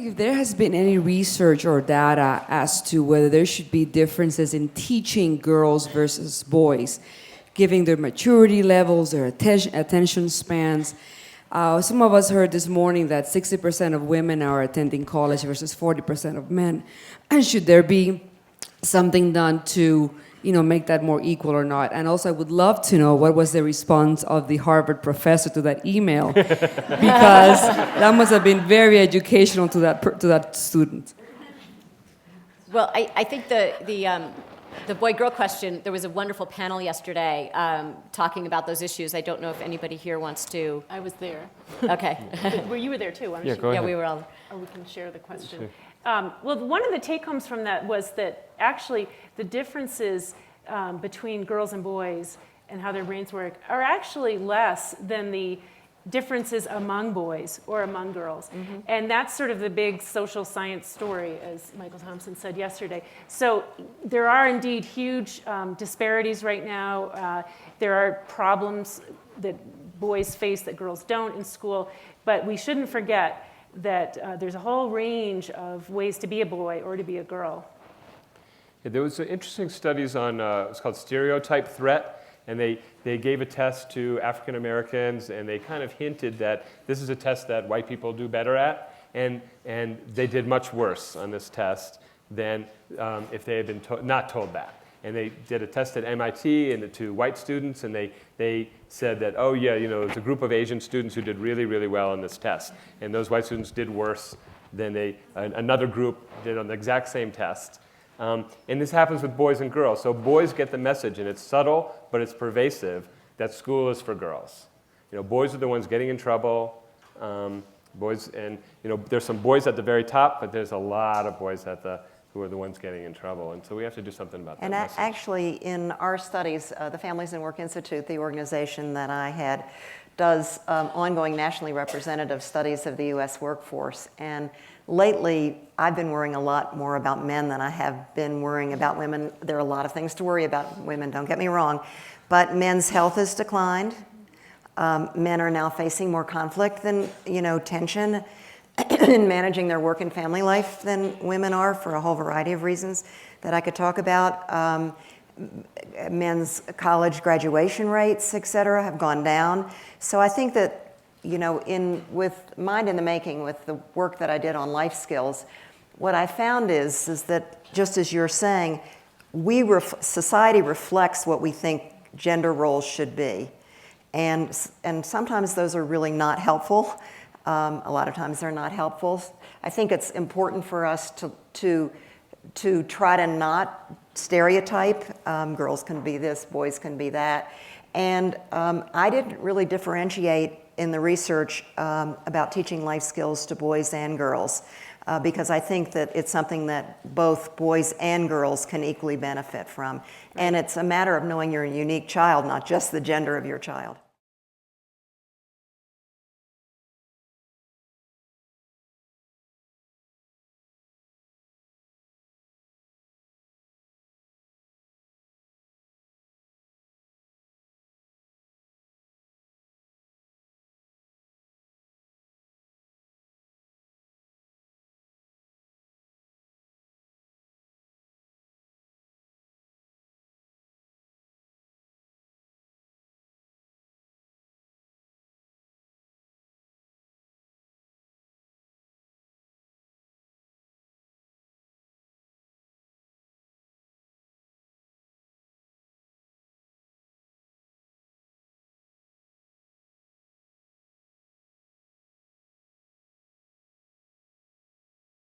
wondering if there has been any research or data as to whether there should be differences in teaching girls versus boys, giving their maturity levels, their attention spans. Some of us heard this morning that 60% of women are attending college versus 40% of men. And should there be something done to make that more equal or not? And also, I would love to know what was the response of the Harvard professor to that email, because that must have been very educational to that student. Well, I think the boy-girl question, there was a wonderful panel yesterday talking about those issues. I don't know if anybody here wants to. I was there. Okay. Well, you were there too, weren't Yeah, you? go ahead. Yeah, we were all. Or we can share the question. Well, one of the take-homes from that was that actually the differences between girls and boys and how their brains work are actually less than the differences among boys or among girls. Mm-hmm. And that's sort of the big social science story, as Michael Thompson said yesterday. So there are indeed huge disparities right now. There are problems that boys face that girls don't in school, but we shouldn't forget that there's a whole range of ways to be a boy or to be a girl. Yeah, there was interesting studies on, it's called stereotype threat, and they gave a test to African Americans, and they kind of hinted that this is a test that white people do better at, and they did much worse on this test than if they had been not told that. And they did a test at MIT and to white students, and they said that, oh yeah, there's a group of Asian students who did really, really well on this test, and those white students did worse than another group did on the exact same test. And this happens with boys and girls. So boys get the message, and it's subtle, but it's pervasive, that school is for girls. Boys are the ones getting in trouble. There's some boys at the very top, but there's a lot of boys who are the ones getting in trouble. And so we have to do something about that. And actually, in our studies, the Families and Work Institute, the organization that I had, does ongoing nationally representative studies of the U.S. workforce. And lately, I've been worrying a lot more about men than I have been worrying about women. There are a lot of things to worry about women, don't get me wrong. But men's health has declined. Men are now facing more conflict than, tension in managing their work and family life than women are, for a whole variety of reasons that I could talk about. Men's college graduation rates, et cetera, have gone down. So I think that, with Mind in the Making, with the work that I did on life skills, what I found is that, just as you're saying, society reflects what we think gender roles should be. And sometimes those are really not helpful. A lot of times they're not helpful. I think it's important for us to try to not stereotype. Girls can be this, boys can be that. And I didn't really differentiate in the research about teaching life skills to boys and girls, because I think that it's something that both boys and girls can equally benefit from. And it's a matter of knowing your unique child, not just the gender of your child.